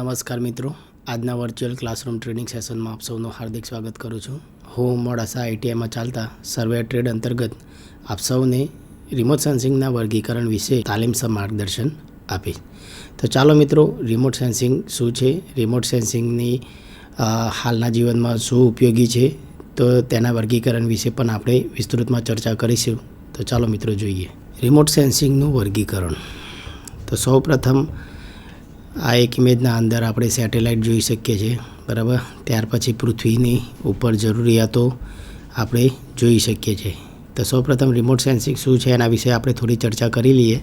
નમસ્કાર મિત્રો, આજના વર્ચ્યુઅલ ક્લાસરૂમ ટ્રેનિંગ સેશનમાં આપ સૌનું હાર્દિક સ્વાગત કરું છું. હું મોડાસા આઈટીઆઈમાં ચાલતા સર્વે ટ્રેડ અંતર્ગત આપ સૌને રિમોટ સેન્સિંગના વર્ગીકરણ વિશે તાલીમસર માર્ગદર્શન આપીશ. તો ચાલો મિત્રો, રિમોટ સેન્સિંગ શું છે, રિમોટ સેન્સિંગની હાલના જીવનમાં શું ઉપયોગી છે, તો તેના વર્ગીકરણ વિશે પણ આપણે વિસ્તૃતમાં ચર્ચા કરીશું. તો ચાલો મિત્રો જોઈએ રિમોટ સેન્સિંગનું વર્ગીકરણ. તો સૌપ્રથમ આ એક ઇમેજના અંદર આપણે સેટેલાઇટ જોઈ શકીએ છીએ, બરાબર. ત્યાર પછી પૃથ્વીની ઉપર જરૂરિયાતો આપણે જોઈ શકીએ છીએ. તો સૌપ્રથમ રિમોટ સેન્સિંગ શું છે એના વિશે આપણે થોડી ચર્ચા કરી લઈએ.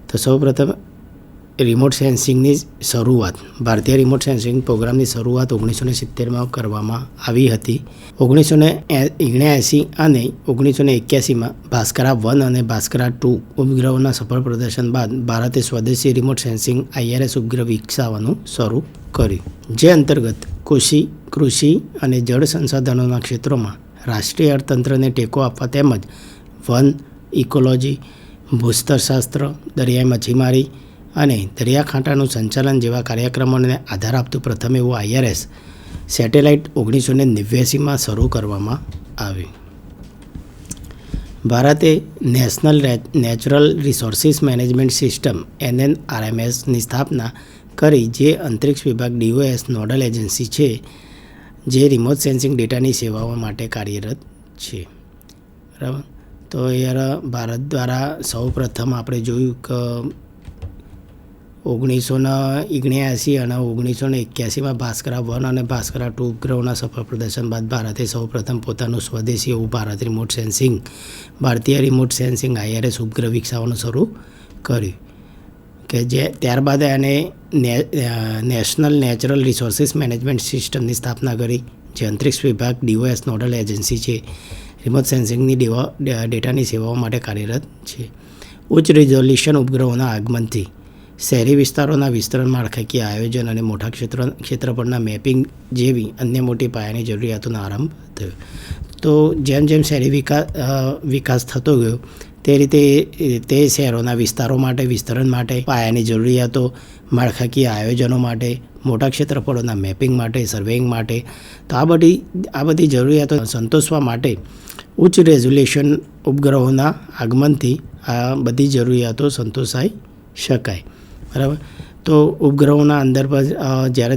તો સૌપ્રથમ રિમોટ સેન્સિંગની શરૂઆત, ભારતીય રિમોટ સેન્સિંગ પ્રોગ્રામની શરૂઆત 1970માં કરવામાં આવી હતી. 1979 અને 1981માં ભાસ્કરા 1 અને ભાસ્કરા 2 ઉપગ્રહોના સફળ પ્રદર્શન બાદ ભારતે સ્વદેશી રિમોટ સેન્સિંગ IRS ઉપગ્રહ વિકસાવવાનું શરૂ કર્યું, જે અંતર્ગત કૃષિ અને જળ સંસાધનોના ક્ષેત્રોમાં રાષ્ટ્રીય અર્થતંત્રને ટેકો આપવા તેમજ વન ઇકોલોજી, ભૂસ્તરશાસ્ત્ર, દરિયાઈ મચ્છીમારી અને દરિયાકાંઠાનું સંચાલન જેવા કાર્યક્રમોને આધાર આપતું પ્રથમ એવું IRS સેટેલાઇટ 1989માં શરૂ કરવામાં આવ્યું. ભારતે national natural resources management system NNRMSની સ્થાપના કરી, જે અંતરિક્ષ વિભાગ DOS નોડલ એજન્સી છે, જે રિમોટ સેન્સિંગ ડેટાની સેવાઓ માટે કાર્યરત છે, બરાબર. તો યાર, ભારત દ્વારા સૌ પ્રથમ આપણે જોયું કે 1979 અને 1981માં ભાસ્કરા 1 અને ભાસ્કરા 2 ઉપગ્રહોના સફળ પ્રદર્શન બાદ ભારતે સૌપ્રથમ પોતાનું સ્વદેશી એવું ભારતીય રિમોટ સેન્સિંગ IRS ઉપગ્રહ વિકસાવવાનું શરૂ કર્યું, કે જે ત્યારબાદ એને નેશનલ નેચરલ રિસોર્સિસ મેનેજમેન્ટ સિસ્ટમની સ્થાપના કરી, જે અંતરિક્ષ વિભાગ DOS નોડલ એજન્સી છે, રિમોટ સેન્સિંગની ડેટાની સેવાઓ માટે કાર્યરત છે. ઉચ્ચ રિઝોલ્યુશન ઉપગ્રહોના આગમનથી શહેરી વિસ્તારોના વિસ્તરણ, માળખાકીય આયોજન અને મોટા ક્ષેત્રફળના મેપિંગ જેવી અન્ય મોટી પાયાની જરૂરિયાતોનો આરંભ થયો. તો જેમ જેમ શહેરી વિકાસ થતો ગયો, તે રીતે તે શહેરોના વિસ્તારો માટે વિસ્તરણ માટે, પાયાની જરૂરિયાતો, માળખાકીય આયોજનો માટે, મોટા ક્ષેત્રફળોના મેપિંગ માટે, સર્વેઇંગ માટે, તો આ બધી જરૂરિયાતો સંતોષવા માટે ઉચ્ચ રેઝોલ્યુશન ઉપગ્રહોના આગમનથી આ બધી જરૂરિયાતો સંતોષાઈ શકાય, બરાબર. તો ઉપગ્રહોના અંદર પર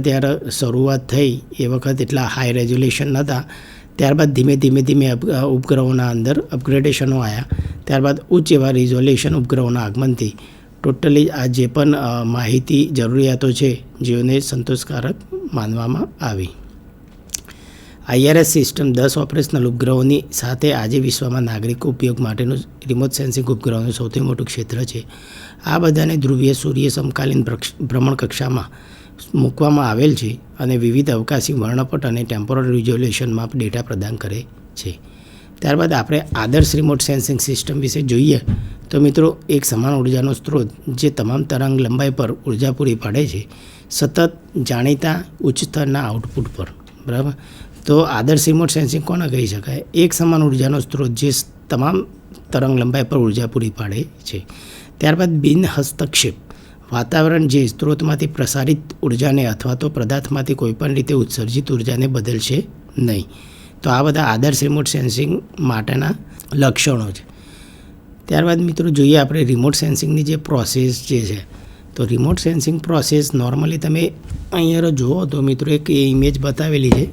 ત્યારે શરૂઆત થઈ એ વખત એટલા હાઈ રેઝોલ્યુશન નહોતા. ત્યારબાદ ધીમે ઉપગ્રહોના અંદર અપગ્રેડેશનો આવ્યા. ત્યારબાદ ઉચ્ચ એવા રિઝોલ્યુશન ઉપગ્રહોના આગમનથી ટોટલી આ જે પણ માહિતી જરૂરિયાતો છે, જેઓને સંતોષકારક માનવામાં આવી. IRS સિસ્ટમ 10 ઓપરેશનલ ઉપગ્રહોની સાથે આજે વિશ્વમાં નાગરિક ઉપયોગ માટેનું રિમોટ સેન્સિંગ ઉપગ્રહોનું સૌથી મોટું ક્ષેત્ર છે. આ બધાને ધ્રુવીય સૂર્ય સમકાલીન ભ્રમણ કક્ષામાં મૂકવામાં આવેલ છે અને વિવિધ અવકાશી વર્ણપટ અને ટેમ્પોરલ રિઝોલ્યુશનમાં ડેટા પ્રદાન કરે છે. ત્યારબાદ આપણે આદર્શ રિમોટ સેન્સિંગ સિસ્ટમ વિશે જોઈએ. તો મિત્રો, એક સમાન ઉર્જાનો સ્ત્રોત જે તમામ તરંગ લંબાઈ પર ઉર્જા પૂરી પાડે છે, સતત જાણીતા ઉચ્ચ સ્તરના આઉટપુટ પર, બરાબર. તો આદર્શ રિમોટ સેન્સિંગ કોને કહી શકાય? એક સમાન ઉર્જાનો સ્ત્રોત જે તમામ તરંગ લંબાઈ પર ઉર્જા પૂરી પાડે છે. ત્યારબાદ બિન હસ્તક્ષેપ વાતાવરણ, જે સ્ત્રોતમાંથી પ્રસારિત ઉર્જાને અથવા તો પદાર્થમાંથી કોઈપણ રીતે ઉત્સર્જિત ઉર્જાને બદલશે નહીં. તો આ બધા આદર્શ રિમોટ સેન્સિંગ માટેના લક્ષણો છે. ત્યારબાદ મિત્રો જોઈએ આપણે રિમોટ સેન્સિંગની જે પ્રોસેસ જે છે. તો રિમોટ સેન્સિંગ પ્રોસેસ નોર્મલી તમે અહીંયા જુઓ તો મિત્રો એક ઇમેજ બતાવેલી છે,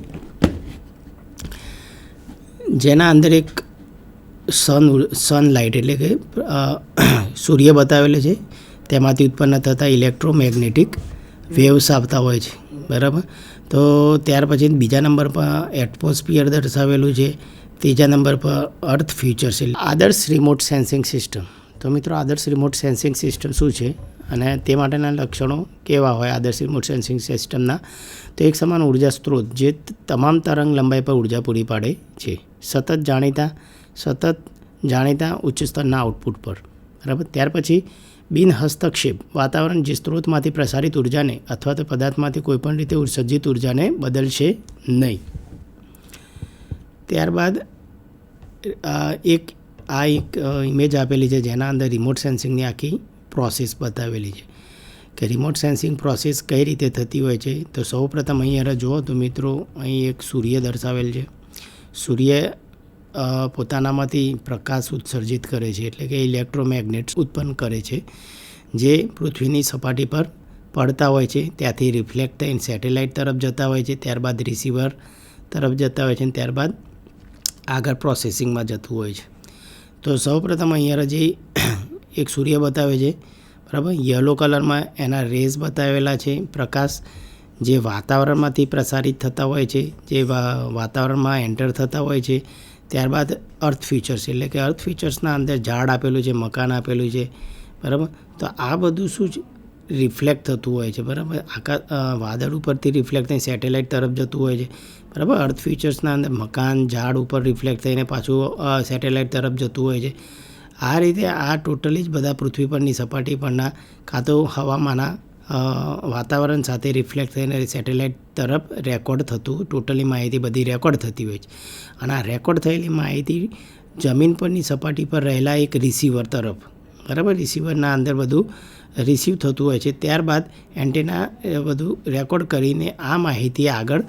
જેના અંદર એક સનલાઇટ એટલે કે સૂર્ય બતાવેલો છે, તેમાંથી ઉત્પન્ન થતા ઇલેક્ટ્રોમેગ્નેટિક વેવ્સ આવતા હોય છે, બરાબર. તો ત્યાર પછી બીજા નંબર પર એટમોસ્ફિયર દર્શાવેલું છે, ત્રીજા નંબર પર અર્થ ફ્યુચર છે. આદર્શ રિમોટ સેન્સિંગ સિસ્ટમ. તો મિત્રો, આદર્શ રિમોટ સેન્સિંગ સિસ્ટમ શું છે અને તે માટેના લક્ષણો કેવા હોય આદર્શ રિમોટ સેન્સિંગ સિસ્ટમના? તો એક સમાન ઉર્જા સ્ત્રોત જે તમામ તરંગ લંબાઈ પર ઉર્જા પૂરી પાડે છે, સતત જાણીતા ઉચ્ચ સ્તરના આઉટપુટ પર, બરાબર. ત્યાર પછી બિન હસ્તક્ષેપ વાતાવરણ, જે સ્ત્રોતમાંથી પ્રસારિત ઉર્જાને અથવા તો પદાર્થમાંથી કોઈપણ રીતે ઉત્સર્જિત ઉર્જાને બદલશે નહીં. ત્યારબાદ એક ઇમેજ આપેલી છે, જેના અંદર રિમોટ સેન્સિંગની આખી પ્રોસેસ બતાવેલી છે, કે રિમોટ સેન્સિંગ પ્રોસેસ કઈ રીતે થતી હોય છે. તો સૌપ્રથમ અહીંયા જુઓ તો મિત્રો, અહીં એક સૂર્ય દર્શાવેલ છે. સૂર્ય પોતાનામાંથી પ્રકાશ ઉત્સર્જિત કરે છે, એટલે કે ઇલેક્ટ્રોમેગ્નેટ્સ ઉત્પન્ન કરે છે, જે પૃથ્વીની સપાટી પર પડતા હોય છે. ત્યાંથી રિફ્લેક્ટ થઈને સેટેલાઇટ તરફ જતા હોય છે, ત્યારબાદ રિસીવર તરફ જતા હોય છે, અને ત્યારબાદ આગળ પ્રોસેસિંગમાં જતું હોય છે. તો સૌપ્રથમ અહીંયા જે એક સૂર્ય બતાવે છે, બરાબર, યલો કલરમાં એના રેઝ બતાવેલા છે, પ્રકાશ જે વાતાવરણમાંથી પ્રસારિત થતા હોય છે, જે વાતાવરણમાં એન્ટર થતા હોય છે. ત્યારબાદ અર્થ ફીચર્સ, એટલે કે અર્થ ફીચર્સના અંદર ઝાડ આપેલું છે, મકાન આપેલું છે, બરાબર. તો આ બધું શું છે, રિફ્લેક્ટ થતું હોય છે, બરાબર. વાદળ ઉપરથી રિફ્લેક્ટ થઈને સેટેલાઇટ તરફ જતું હોય છે, બરાબર. અર્થ ફીચર્સના અંદર મકાન, ઝાડ ઉપર રિફ્લેક્ટ થઈને પાછું સેટેલાઇટ તરફ જતું હોય છે. આ રીતે આ ટોટલી જ બધા પૃથ્વી પરની સપાટી પરના કાં તો હવામાના વાતાવરણ સાથે રિફ્લેક્ટ થઈને સેટેલાઇટ તરફ રેકોર્ડ થતું, ટોટલી માહિતી બધી રેકોર્ડ થતી હોય છે. અને આ રેકોર્ડ થયેલી માહિતી જમીન પરની સપાટી પર રહેલા એક રિસીવર તરફ, બરાબર, રિસીવરના અંદર બધું રિસીવ થતું હોય છે. ત્યારબાદ એન્ટેના બધું રેકોર્ડ કરીને આ માહિતી આગળ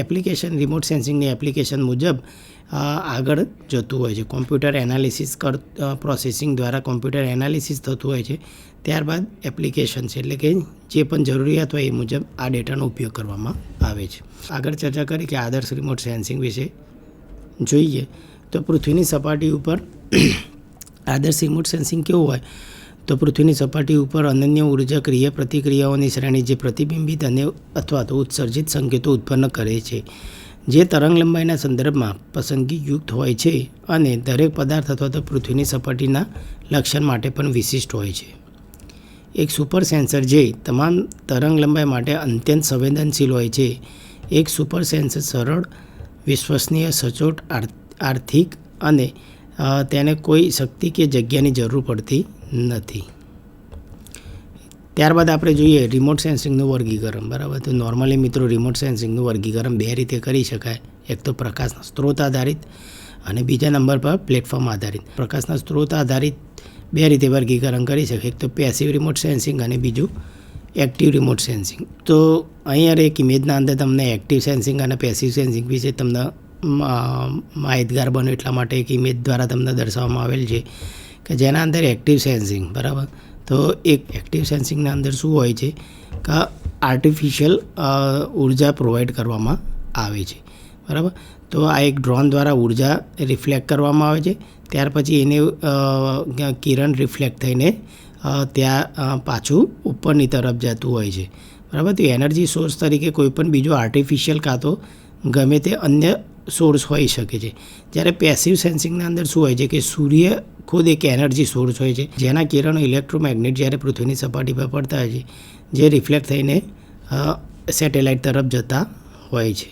એપ્લિકેશન, રિમોટ સેન્સિંગની એપ્લિકેશન મુજબ આગળ જતું હોય છે. કોમ્પ્યુટર એનાલિસિસ પ્રોસેસિંગ દ્વારા કોમ્પ્યુટર એનાલિસિસ થતું હોય છે. ત્યારબાદ એપ્લિકેશન છે, એટલે કે જે પણ જરૂરિયાત હોય એ મુજબ આ ડેટાનો ઉપયોગ કરવામાં આવે છે. આગળ ચર્ચા કરી કે આદર્શ રિમોટ સેન્સિંગ વિશે જોઈએ તો પૃથ્વીની સપાટી ઉપર આદર્શ રિમોટ સેન્સિંગ કેવું હોય તો પૃથ્વીની સપાટી ઉપર અનન્ય ઉર્જા ક્રિયા પ્રતિક્રિયાઓની શ્રેણી જે પ્રતિબિંબિત અને અથવા તો ઉત્સર્જિત સંકેતો ઉત્પન્ન કરે છે, જે તરંગ લંબાઈના સંદર્ભમાં પસંદગીયુક્ત હોય છે અને દરેક પદાર્થ અથવા તો પૃથ્વીની સપાટીના લક્ષણ માટે પણ વિશિષ્ટ હોય છે. એક સુપર સેન્સર જે તમામ તરંગ લંબાઈ માટે અત્યંત સંવેદનશીલ હોય છે. એક સુપર સેન્સર સરળ, વિશ્વસનીય, સચોટ, આર્થિક અને તેને કોઈ શક્તિ કે જગ્યાની જરૂર પડતી નથી. ત્યારબાદ આપણે જોઈએ રિમોટ સેન્સિંગનું વર્ગીકરણ, બરાબર. તો નોર્મલી મિત્રો રિમોટ સેન્સિંગનું વર્ગીકરણ બે રીતે કરી શકાય. એક તો પ્રકાશના સ્ત્રોત આધારિત અને બીજા નંબર પર પ્લેટફોર્મ આધારિત. પ્રકાશના સ્ત્રોત આધારિત બે રીતે વર્ગીકરણ કરી શકાય. એક તો પેસિવ રિમોટ સેન્સિંગ અને બીજું એક્ટિવ રિમોટ સેન્સિંગ. તો અહીંયા એક ઇમેજના અંદર તમને એક્ટિવ સેન્સિંગ અને પેસિવ સેન્સિંગ વિશે તમને માહિતગાર બનો એટલા માટે એક ઇમેજ દ્વારા તમને દર્શાવવામાં આવેલ છે કે જેના અંદર એક્ટિવ સેન્સિંગ, બરાબર. તો એક એક્ટિવ સેન્સિંગના અંદર શું હોય છે કે આર્ટિફિશિયલ ઉર્જા પ્રોવાઈડ કરવામાં આવે છે, બરાબર. તો આ એક ડ્રોન દ્વારા ઉર્જા રિફ્લેક્ટ કરવામાં આવે છે. ત્યાર પછી એને કિરણ રિફ્લેક્ટ થઈને ત્યાં પાછું ઉપરની તરફ જતું હોય છે, બરાબર. તો એનર્જી સોર્સ તરીકે કોઈ પણ બીજો આર્ટિફિશિયલ કાં તો ગમે તે અન્ય સોર્સ હોઈ શકે છે. જ્યારે પેસિવ સેન્સિંગના અંદર શું હોય છે કે સૂર્ય ખુદ એક એનર્જી સોર્સ હોય છે, જેના કિરણો ઇલેક્ટ્રોમેગ્નેટ જ્યારે પૃથ્વીની સપાટી પર પડતા હોય છે, જે રિફ્લેક્ટ થઈને સેટેલાઇટ તરફ જતા હોય છે.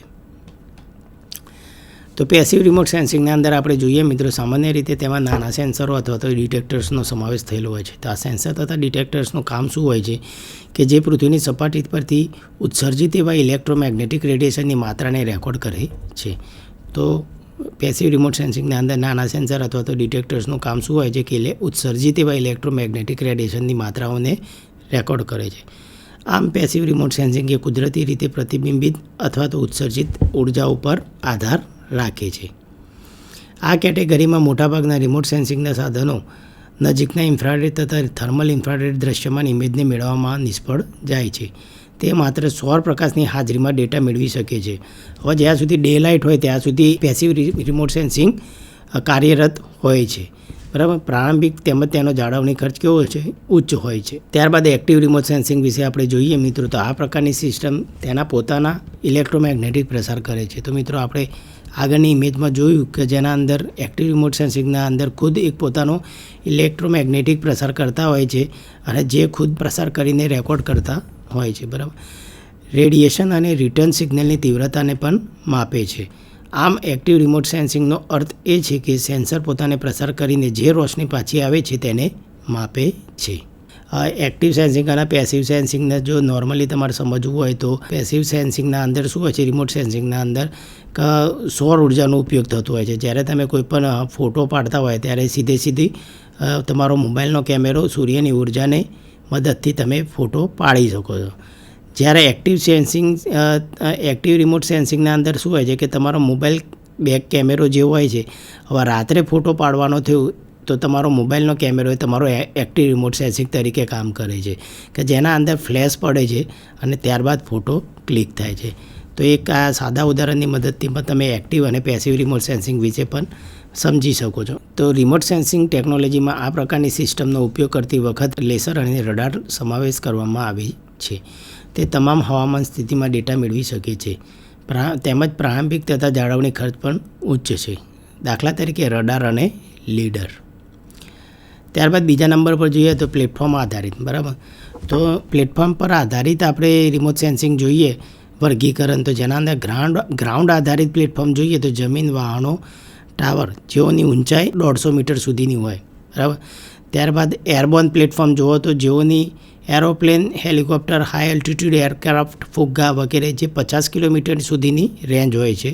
તો પેસિવ રિમોટ સેન્સિંગના અંદર આપણે જોઈએ મિત્રો, સામાન્ય રીતે તેમાં નાના સેન્સરો અથવા તો ડિટેક્ટર્સનો સમાવેશ થયેલો હોય છે. તો આ સેન્સર તથા ડિટેક્ટર્સનું કામ શું હોય છે કે જે પૃથ્વીની સપાટી પરથી ઉત્સર્જિત એવા ઇલેક્ટ્રોમેગ્નેટિક રેડિયેશનની માત્રાને રેકોર્ડ કરે છે. તો પેસિવ રિમોટ સેન્સિંગના અંદર નાના સેન્સર અથવા તો ડિટેક્ટર્સનું કામ શું હોય છે કે ઉત્સર્જિત એવા ઇલેક્ટ્રોમેગ્નેટિક રેડિયેશનની માત્રાઓને રેકોર્ડ કરે છે. આમ પેસિવ રિમોટ સેન્સિંગ એ કુદરતી રીતે પ્રતિબિંબિત અથવા તો ઉત્સર્જિત ઉર્જા ઉપર આધાર રાખે છે. આ કેટેગરીમાં મોટાભાગના રિમોટ સેન્સિંગના સાધનો નજીકના ઇન્ફ્રારેડ તથા થર્મલ ઇન્ફ્રારેડ દૃશ્યમાન ઇમેજને મેળવવામાં નિષ્ફળ જાય છે. તે માત્ર સૌર પ્રકાશની હાજરીમાં ડેટા મેળવી શકે છે. હવે જ્યાં સુધી ડે લાઇટ હોય ત્યાં સુધી પેસિવ રિમોટ સેન્સિંગ કાર્યરત હોય છે, બરાબર. પ્રારંભિક તેમજ તેનો જાળવણી ખર્ચ કેવો છે, ઉચ્ચ હોય છે. ત્યારબાદ એક્ટિવ રિમોટ સેન્સિંગ વિશે આપણે જોઈએ મિત્રો, તો આ પ્રકારની સિસ્ટમ તેના પોતાના ઇલેક્ટ્રોમેગ્નેટિક પ્રસાર કરે છે. તો મિત્રો આપણે આગળની ઇમેજમાં જોયું કે જેના અંદર એક્ટિવ રિમોટ સેન્સિંગના અંદર ખુદ એક પોતાનો ઇલેક્ટ્રોમેગ્નેટિક પ્રસાર કરતા હોય છે અને જે ખુદ પ્રસાર કરીને રેકોર્ડ કરતા હોય છે, બરાબર. રેડિયેશન અને રિટર્ન સિગ્નલની તીવ્રતાને પણ માપે છે. આમ એક્ટિવ રિમોટ સેન્સિંગનો અર્થ એ છે કે સેન્સર પોતાને પ્રસાર કરીને જે રોશની પાછી આવે છે તેને માપે છે. એક્ટિવ સેન્સિંગ અને પેસિવ સેન્સિંગને જો નોર્મલી તમારે સમજવું હોય તો પેસિવ સેન્સિંગના અંદર શું હોય છે, રિમોટ સેન્સિંગના અંદર સૌર ઉર્જાનો ઉપયોગ થતો હોય છે. જ્યારે તમે કોઈ પણ ફોટો પાડતા હોય ત્યારે સીધી તમારો મોબાઈલનો કેમેરો સૂર્યની ઉર્જાને મદદથી તમે ફોટો પાડી શકો છો. જ્યારે એક્ટિવ રિમોટ સેન્સિંગના અંદર શું હોય છે કે તમારો મોબાઈલ બેક કેમેરો જે હોય છે, હવે રાત્રે ફોટો પાડવાનો થયો તો તમારો મોબાઈલનો કેમેરો એ તમારો એક્ટિવ રિમોટ સેન્સિંગ તરીકે કામ કરે છે, કે જેના અંદર ફ્લેશ પડે છે અને ત્યારબાદ ફોટો ક્લિક થાય છે. તો એક આ સાદા ઉદાહરણની મદદથી પણ તમે એક્ટિવ અને પેસિવ રિમોટ સેન્સિંગ વિશે પણ સમજી શકો છો. તો રિમોટ સેન્સિંગ ટેકનોલોજીમાં આ પ્રકારની સિસ્ટમનો ઉપયોગ કરતી વખત લેસર અને રડાર સમાવેશ કરવામાં આવે છે. તે તમામ હવામાન સ્થિતિમાં ડેટા મેળવી શકે છે, તેમજ પ્રારંભિક તથા જાળવણી ખર્ચ પણ ઉચ્ચ છે. દાખલા તરીકે રડાર અને લીડર. ત્યારબાદ બીજા નંબર પર જોઈએ તો પ્લેટફોર્મ આધારિત. બરાબર, તો પ્લેટફોર્મ પર આધારિત આપણે રિમોટ સેન્સિંગ જોઈએ વર્ગીકરણ, તો જેના અંદર ગ્રાઉન્ડ આધારિત પ્લેટફોર્મ જોઈએ તો જમીન, વાહનો, ટાવર જેઓની ઊંચાઈ 150 મીટર સુધીની હોય. બરાબર, ત્યારબાદ એરબોર્ન પ્લેટફોર્મ જુઓ તો જેઓની એરોપ્લેન, હેલિકોપ્ટર, હાઈ એલ્ટિટ્યૂડ એરક્રાફ્ટ, ફુગ્ગા વગેરે જે 50 કિલોમીટર સુધીની રેન્જ હોય છે.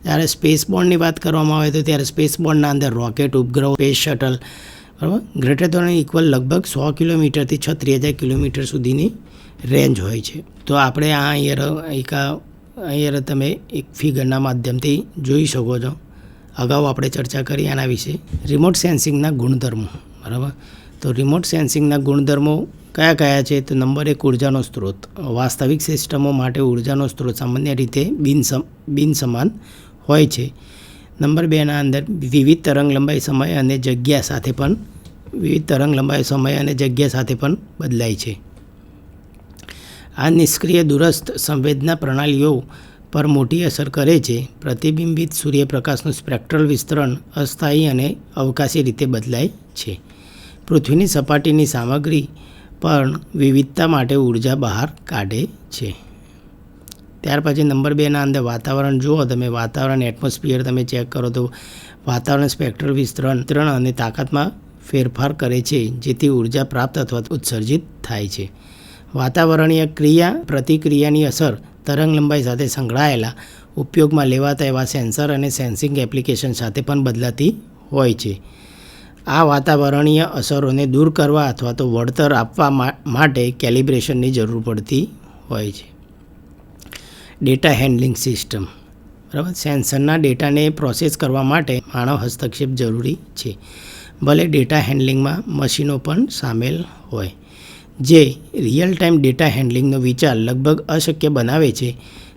જ્યારે સ્પેસ બોર્નની વાત કરવામાં આવે તો ત્યારે સ્પેસ બોર્નના અંદર રોકેટ, ઉપગ્રહ, સ્પેસ શટલ, બરાબર, ગ્રેટર ધેન ઇક્વલ લગભગ 100 કિલોમીટરથી 36,000 કિલોમીટર સુધીની રેન્જ હોય છે. તો આપણે આ અહીંયા તમે એક ફિગરના માધ્યમથી જોઈ શકો છો. અગાઉ આપણે ચર્ચા કરી આના વિશે. રિમોટ સેન્સિંગના ગુણધર્મો. બરાબર, તો રિમોટ સેન્સિંગના ગુણધર્મો કયા છે? તો નંબર 1, ઉર્જાનો સ્ત્રોત. વાસ્તવિક સિસ્ટમો માટે ઉર્જાનો સ્ત્રોત સામાન્ય રીતે બિનસમાન હોય છે. નંબર 2ના અંદર વિવિધ તરંગ લંબાઈ, સમય અને જગ્યા સાથે પણ બદલાય છે. આ નિષ્ક્રિય દૂરસ્થ સંવેદના પ્રણાલીઓ પર મોટી અસર કરે છે. પ્રતિબિંબિત સૂર્યપ્રકાશનું સ્પેક્ટ્રલ વિસ્તરણ અસ્થાયી અને અવકાશી રીતે બદલાય છે. પૃથ્વીની સપાટીની સામગ્રી પણ વિવિધતા માટે ઉર્જા બહાર કાઢે છે. ત્યાર પછી નંબર 2ના અંદર વાતાવરણ જુઓ તમે. વાતાવરણ એટમોસ્ફિયર તમે ચેક કરો તો વાતાવરણ સ્પેક્ટ્રલ વિસ્તરણ અને તાકાતમાં ફેરફાર કરે છે, જેથી ઉર્જા પ્રાપ્ત અથવા ઉત્સર્જિત થાય છે. વાતાવરણીય પ્રતિક્રિયાની અસર તરંગ લંબાઈ સાથે સંકળાયેલા ઉપયોગમાં લેવાતા એવા સેન્સર અને સેન્સિંગ એપ્લિકેશન સાથે પણ બદલાતી હોય છે. આ વાતાવરણીય અસરોને દૂર કરવા અથવા તો વળતર આપવા માટે કેલિબ્રેશનની જરૂર પડતી હોય છે. Data handling system. બરાબર, સેન્સરના ડેટાને પ્રોસેસ કરવા માટે માનવ હસ્તક્ષેપ જરૂરી છે. ભલે ડેટા હેન્ડલિંગમાં મશીનો પણ સામેલ હોય, જે રિયલ ટાઈમ ડેટા હેન્ડલિંગનો વિચાર લગભગ અશક્ય બનાવે છે.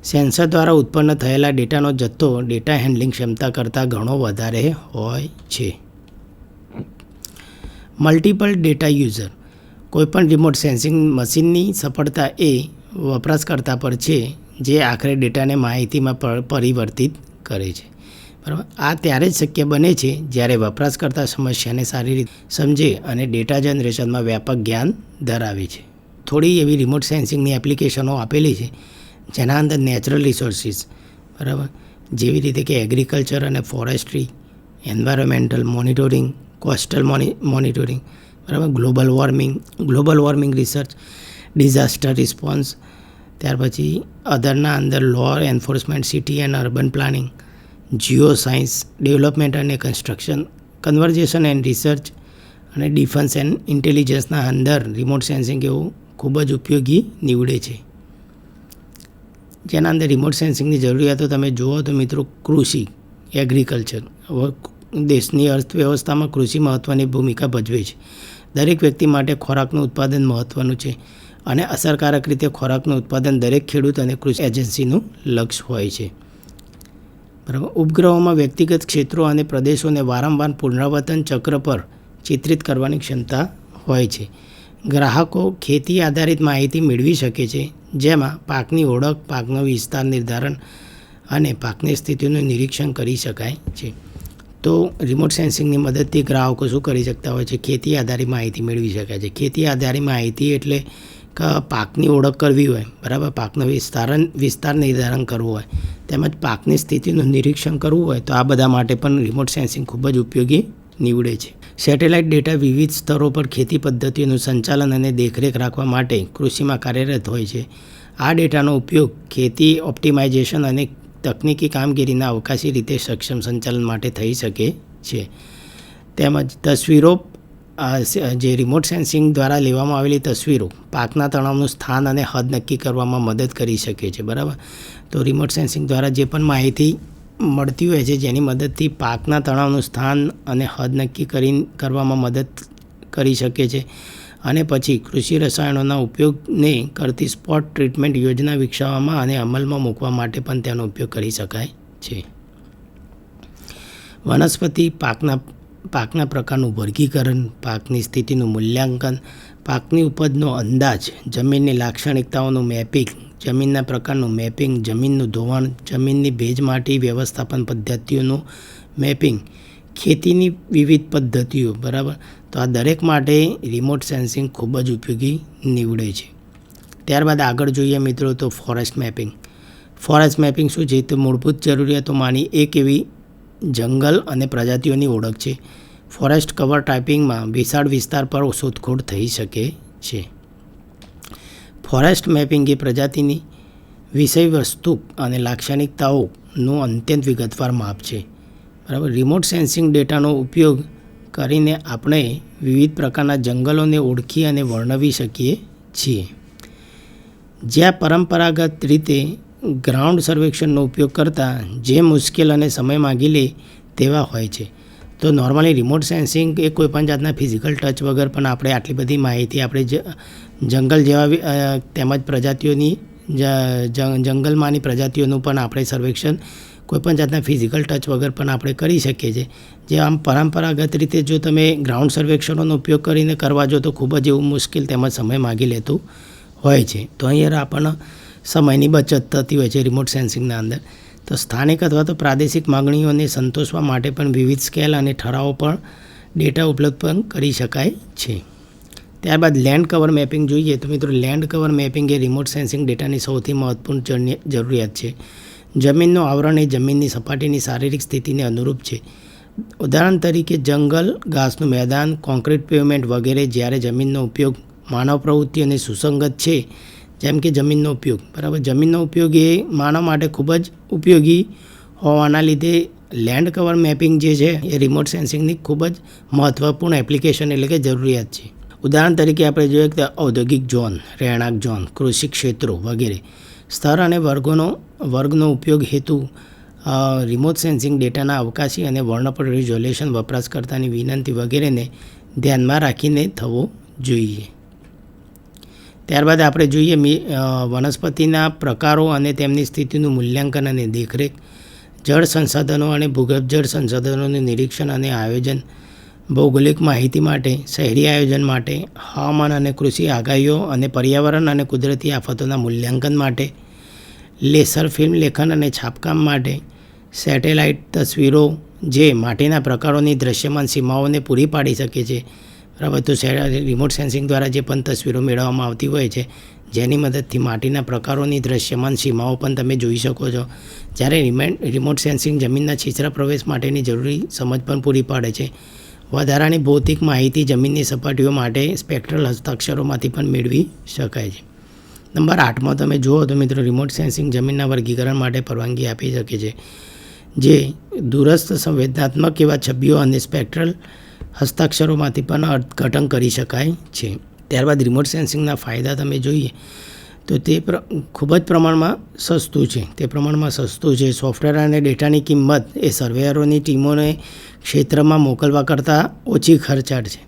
સેન્સર દ્વારા ઉત્પન્ન થયેલા ડેટાનો જથ્થો ડેટા હેન્ડલિંગ ક્ષમતા કરતાં ઘણો વધારે હોય છે. Multiple data user. કોઈપણ રિમોટ સેન્સિંગ મશીનની સફળતા એ વપરાશકર્તા પર છે, જે આખરે ડેટાને માહિતીમાં પરિવર્તિત કરે છે. બરાબર, આ ત્યારે જ શક્ય બને છે જ્યારે વપરાશકર્તા સમસ્યાને સારી રીતે સમજે અને ડેટા જનરેશનમાં વ્યાપક જ્ઞાન ધરાવે છે. થોડી એવી રિમોટ સેન્સિંગની એપ્લિકેશનો આપેલી છે જેના અંદર નેચરલ રિસોર્સિસ, બરાબર, જેવી રીતે કે એગ્રીકલ્ચર અને forestry, environmental monitoring, coastal monitoring, બરાબર, global warming research, disaster response. ત્યાર પછી અધરના અંદર law enforcement, city and urban planning, geo science, development અને કન્સ્ટ્રક્શન, કન્વર્ઝેશન એન્ડ રિસર્ચ અને ડિફેન્સ એન્ડ ઇન્ટેલિજન્સના અંદર રિમોટ સેન્સિંગ એવું ખૂબ જ ઉપયોગી નીવડે છે. જેના અંદર રિમોટ સેન્સિંગની જરૂરિયાતો તમે જુઓ તો મિત્રો, કૃષિ, એગ્રીકલ્ચર. દેશની અર્થવ્યવસ્થામાં કૃષિ મહત્ત્વની ભૂમિકા ભજવે છે. દરેક વ્યક્તિ માટે ખોરાકનું ઉત્પાદન મહત્ત્વનું છે અને અસરકારક રીતે ખોરાકનું ઉત્પાદન દરેક ખેડૂત અને કૃષિ એજન્સીનું લક્ષ્ય હોય છે. બરાબર, ઉપગ્રહોમાં વ્યક્તિગત ક્ષેત્રો અને પ્રદેશોને વારંવાર પુનરાવર્તન ચક્ર પર ચિત્રિત કરવાની ક્ષમતા હોય છે. ગ્રાહકો ખેતી આધારિત માહિતી મેળવી શકે છે, જેમાં પાકની ઓળખ, પાકનો વિસ્તાર નિર્ધારણ અને પાકની સ્થિતિનું નિરીક્ષણ કરી શકાય છે. તો રિમોટ સેન્સિંગની મદદથી ગ્રાહકો શું કરી શકતા હોય છે? ખેતી આધારિત માહિતી મેળવી શકાય છે. ખેતી આધારિત માહિતી એટલે કે પાકની ઓળખ કરવી હોય, બરાબર, પાકનો વિસ્તાર નિર્ધારણ કરવું હોય, તેમજ પાકની સ્થિતિનું નિરીક્ષણ કરવું હોય, તો આ બધા માટે પણ રિમોટ સેન્સિંગ ખૂબ જ ઉપયોગી નીવડે છે. સેટેલાઇટ ડેટા વિવિધ સ્તરો પર ખેતી પદ્ધતિઓનું સંચાલન અને દેખરેખ રાખવા માટે કૃષિમાં કાર્યરત હોય છે. આ ડેટાનો ઉપયોગ ખેતી ઓપ્ટિમાઇઝેશન અને તકનીકી કામગીરીના અવકાશી રીતે સક્ષમ સંચાલન માટે થઈ શકે છે. તેમજ તસવીરો જે રિમોટ સેન્સિંગ દ્વારા લેવામાં આવેલી તસવીરો પાકના તણાવનું સ્થાન અને હદ નક્કી કરવામાં મદદ કરી શકે છે, બરાબર. તો રિમોટ સેન્સિંગ દ્વારા જે પણ માહિતી મળતી હોય છે જેની મદદથી પાકના તણાવનું સ્થાન અને હદ નક્કી કરવામાં મદદ કરી શકે છે. અને પછી કૃષિ રસાયણોના ઉપયોગને કરતી સ્પોટ ટ્રીટમેન્ટ યોજના વિકસાવવામાં અને અમલમાં મૂકવા માટે પણ તેનો ઉપયોગ કરી શકાય છે. વનસ્પતિ પાકના પ્રકારનું વર્ગીકરણ, પાકની સ્થિતિનું મૂલ્યાંકન, પાકની ઉપજનો અંદાજ, જમીનની લાક્ષણિકતાઓનું મેપિંગ, જમીનના પ્રકારનું મેપિંગ, જમીનનું ધોવાણ, જમીનની ભેજ-માટી વ્યવસ્થાપન પદ્ધતિઓનું મેપિંગ, ખેતીની વિવિધ પદ્ધતિઓ, બરાબર. તો આ દરેક માટે રિમોટ સેન્સિંગ ખૂબ જ ઉપયોગી નીવડે છે. ત્યારબાદ આગળ જોઈએ મિત્રો તો ફોરેસ્ટ મેપિંગ. ફોરેસ્ટ મેપિંગ શું છે? તો મૂળભૂત જરૂરિયાતોમાંની એક એવી જંગલ અને પ્રજાતિઓની ઓળખ છે. ફોરેસ્ટ કવર ટાઈપિંગમાં વિશાળ વિસ્તાર પર શોધખોળ થઈ શકે છે. ફોરેસ્ટ મેપિંગ એ પ્રજાતિની વિષયવસ્તુ અને લાક્ષણિકતાઓનું અત્યંત વિગતવાર માપ છે, બરાબર. રિમોટ સેન્સિંગ ડેટાનો ઉપયોગ કરીને આપણે વિવિધ પ્રકારના જંગલોને ઓળખી અને વર્ણવી શકીએ છીએ. જ્યાં પરંપરાગત રીતે ગ્રાઉન્ડ સર્વેક્ષણનો ઉપયોગ કરતાં જે મુશ્કેલ અને સમય માગી લે તેવા હોય છે. તો નોર્મલી રિમોટ સેન્સિંગ એ કોઈપણ જાતના ફિઝિકલ ટચ વગર પણ આપણે આટલી બધી માહિતી આપણે જંગલ જેવા તેમજ પ્રજાતિઓની જંગલમાંની પ્રજાતિઓનું પણ આપણે સર્વેક્ષણ કોઈપણ જાતના ફિઝિકલ ટચ વગર પણ આપણે કરી શકીએ છીએ. જે આમ પરંપરાગત રીતે જો તમે ગ્રાઉન્ડ સર્વેક્ષણોનો ઉપયોગ કરીને કરવા જો તો ખૂબ જ એવું મુશ્કેલ તેમજ સમય માગી લેતું હોય છે. તો અહીંયા આપણને સમયની બચત થતી હોય છે રિમોટ સેન્સિંગના અંદર. તો સ્થાનિક અથવા તો પ્રાદેશિક માગણીઓને સંતોષવા માટે પણ વિવિધ સ્કેલ અને ઠરાવો પર ડેટા ઉપલબ્ધ પણ કરી શકાય છે. ત્યારબાદ લેન્ડ કવર મેપિંગ જોઈએ તો મિત્રો લેન્ડ કવર મેપિંગ એ રિમોટ સેન્સિંગ ડેટાની સૌથી મહત્વપૂર્ણ જરૂરિયાત છે. જમીનનું આવરણ એ જમીનની સપાટીની શારીરિક સ્થિતિને અનુરૂપ છે. ઉદાહરણ તરીકે જંગલ, ઘાસનું મેદાન, કોન્ક્રીટ પેવમેન્ટ વગેરે. જ્યારે જમીનનો ઉપયોગ માનવ પ્રવૃત્તિઓને સુસંગત છે, જેમ કે જમીનનો ઉપયોગ, બરાબર. જમીનનો ઉપયોગ એ માનવ માટે ખૂબ જ ઉપયોગી હોવાના લીધે લેન્ડ કવર મેપિંગ જે છે એ રિમોટ સેન્સિંગની ખૂબ જ મહત્ત્વપૂર્ણ એપ્લિકેશન એટલે કે જરૂરિયાત છે. ઉદાહરણ તરીકે આપણે જોઈએ કે ઔદ્યોગિક ઝોન, રહેણાંક ઝોન, કૃષિ ક્ષેત્રો વગેરે. સ્તર અને વર્ગનો ઉપયોગ હેતુ રિમોટ સેન્સિંગ ડેટાના અવકાશી અને વર્ણપટ રિઝોલ્યુશન વપરાશકર્તાની વિનંતી વગેરેને ધ્યાનમાં રાખીને થવો જોઈએ. ત્યારબાદ આપણે જોઈએ વનસ્પતિના પ્રકારો અને તેમની સ્થિતિનું મૂલ્યાંકન અને દેખરેખ, જળ સંસાધનો અને ભૂગર્ભ જળ સંસાધનોનું નિરીક્ષણ અને આયોજન, ભૌગોલિક માહિતી માટે, શહેરી આયોજન માટે, હવામાન અને કૃષિ આગાહીઓ અને પર્યાવરણ અને કુદરતી આફતોના મૂલ્યાંકન માટે, લેસર ફિલ્મ લેખન અને છાપકામ માટે, સેટેલાઇટ તસવીરો જે માટીના પ્રકારોની દૃશ્યમાન સીમાઓને પૂરી પાડી શકે છે, બરાબર. તો રિમોટ સેન્સિંગ દ્વારા જે પણ તસવીરો મેળવવામાં આવતી હોય છે જેની મદદથી માટીના પ્રકારોની દૃશ્યમાન સીમાઓ પણ તમે જોઈ શકો છો. જ્યારે રિમોટ સેન્સિંગ જમીનના છીછરા પ્રવેશ માટેની જરૂરી સમજ પણ પૂરી પાડે છે. વધારાની ભૌતિક માહિતી જમીનની સપાટીઓ માટે સ્પેક્ટ્રલ હસ્તાક્ષરોમાંથી પણ મેળવી શકાય છે. નંબર 8માં તમે જુઓ તો મિત્રો રિમોટ સેન્સિંગ જમીનના વર્ગીકરણ માટે પરવાનગી આપી શકે છે, જે દૂરસ્થ સંવેદનાત્મક એવા છબીઓ અને સ્પેક્ટ્રલ હસ્તાક્ષરોમાંથી પણ અર્થઘટન કરી શકાય છે. ત્યારબાદ રિમોટ સેન્સિંગના ફાયદા તમે જોઈએ તો તે ખૂબ જ પ્રમાણમાં સસ્તું છે. સોફ્ટવેર અને ડેટાની કિંમત એ સર્વેયરોની ટીમોને ક્ષેત્રમાં મોકલવા કરતાં ઓછી ખર્ચાળ છે,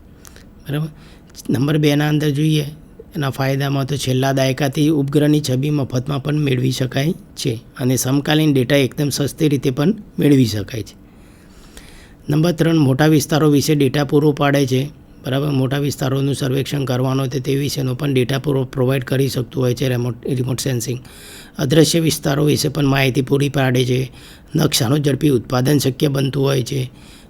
બરાબર. નંબર 2ના અંદર જોઈએ એના ફાયદામાં તો છેલ્લા દાયકાથી ઉપગ્રહની છબી મફતમાં પણ મેળવી શકાય છે અને સમકાલીન ડેટા એકદમ સસ્તી રીતે પણ મેળવી શકાય છે. નંબર 3 મોટા વિસ્તારો વિશે ડેટા પૂરો પાડે છે, બરાબર. મોટા વિસ્તારોનું સર્વેક્ષણ કરવાનો તે વિશેનો પણ ડેટા પ્રોવાઈડ કરી શકતું હોય છે રિમોટ સેન્સિંગ. અદ્રશ્ય વિસ્તારો વિશે પણ માહિતી પૂરી પાડે છે. નકશાનું ઝડપી ઉત્પાદન શક્ય બનતું હોય છે.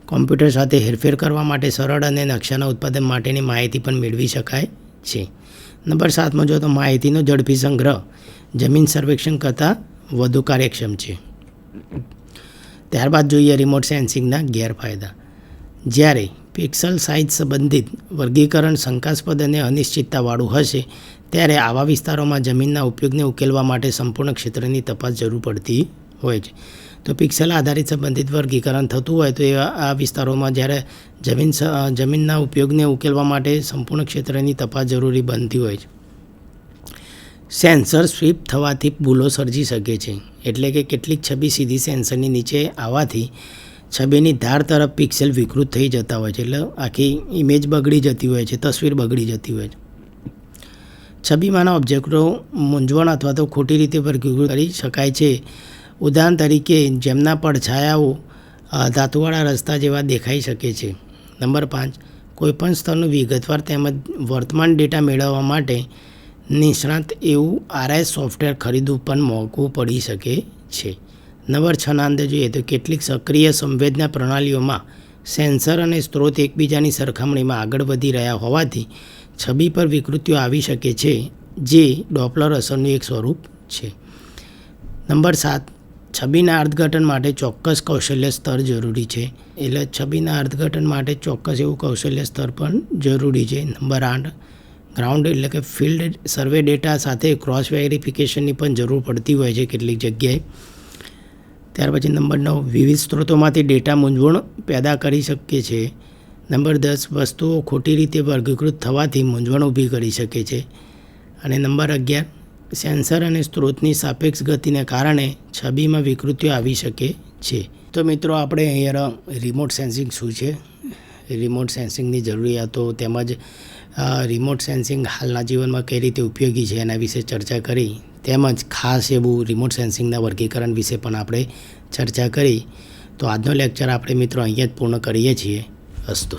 કોમ્પ્યુટર સાથે હેરફેર કરવા માટે સરળ અને નકશાના ઉત્પાદન માટેની માહિતી પણ મેળવી શકાય છે. નંબર 7માં જો તો માહિતીનો ઝડપી સંગ્રહ જમીન સર્વેક્ષણ કરતાં વધુ કાર્યક્ષમ છે. ત્યારબાદ જોઈએ રિમોટ સેન્સિંગના ગેરફાયદા. જ્યારે પિક્સલ સાઇઝ સંબંધિત વર્ગીકરણ શંકાસ્પદ અને અનિશ્ચિતતાવાળું હશે ત્યારે આવા વિસ્તારોમાં જમીનના ઉપયોગને ઉકેલવા માટે સંપૂર્ણ ક્ષેત્રની તપાસ જરૂર પડતી હોય છે. તો પિક્સેલ આધારિત સંબંધિત વર્ગીકરણ થતું હોય તો આ વિસ્તારોમાં જ્યારે જમીનના ઉપયોગને ઉકેલવા માટે સંપૂર્ણ ક્ષેત્રની તપાસ જરૂરી બનતી હોય છે. સેન્સર સ્વીપ થવાથી ભૂલો સર્જી શકે છે, એટલે કે કેટલીક છબી સીધી સેન્સરની નીચે આવવાથી છબીની ધાર તરફ પિક્સેલ વિકૃત થઈ જતા હોય છે, એટલે આખી ઇમેજ બગડી જતી હોય છે, તસવીર બગડી જતી હોય છે. છબીમાંના ઓબ્જેક્ટો મૂંઝવણ અથવા તો ખોટી રીતે વર્ગીકૃત કરી શકાય છે. ઉદાહરણ તરીકે જેમના પડછાયાઓ ધાતુવાળા રસ્તા જેવા દેખાઈ શકે છે. નંબર 5, કોઈપણ સ્તરનું વિગતવાર તેમજ વર્તમાન ડેટા મેળવવા માટે નિષ્ણાત એવું RIS સોફ્ટવેર ખરીદવું પણ મોંઘું પડી શકે છે. નંબર 6ના અંદર જોઈએ તો કેટલીક સક્રિય સંવેદના પ્રણાલીઓમાં સેન્સર અને સ્ત્રોત એકબીજાની સરખામણીમાં આગળ વધી રહ્યા હોવાથી છબી પર વિકૃતિઓ આવી શકે છે, જે ડોપલર અસરનું એક સ્વરૂપ છે. નંબર 7, છબીના અર્થઘટન માટે ચોક્કસ કૌશલ્ય સ્તર જરૂરી છે, એટલે છબીના અર્થઘટન માટે ચોક્કસ એવું કૌશલ્ય સ્તર પણ જરૂરી છે. નંબર 8, ગ્રાઉન્ડ એટલે કે ફિલ્ડ સર્વે ડેટા સાથે ક્રોસ વેરિફિકેશનની પણ જરૂર પડતી હોય છે કેટલીક જગ્યાએ. ત્યાર પછી નંબર 9, વિવિધ સ્ત્રોતોમાંથી ડેટા મૂંઝવણ પેદા કરી શકે છે. નંબર 10, વસ્તુઓ ખોટી રીતે વર્ગીકૃત થવાથી મૂંઝવણ ઊભી કરી શકે છે. અને નંબર 11, સેન્સર અને સ્ત્રોતની સાપેક્ષ ગતિને કારણે છબીમાં વિકૃતિઓ આવી શકે છે. તો મિત્રો આપણે અહીંયા રિમોટ સેન્સિંગ શું છે, રિમોટ સેન્સિંગની જરૂરિયાતો તેમજ રિમોટ સેન્સિંગ હાલના જીવનમાં કઈ રીતે ઉપયોગી છે એના વિશે ચર્ચા કરી, તેમજ ખાસ એવું રિમોટ સેન્સિંગના વર્ગીકરણ વિશે પણ આપણે ચર્ચા કરી. તો આજનો લેક્ચર આપણે મિત્રો અહીંયા જ પૂર્ણ કરીએ છીએ. અસ્તુ.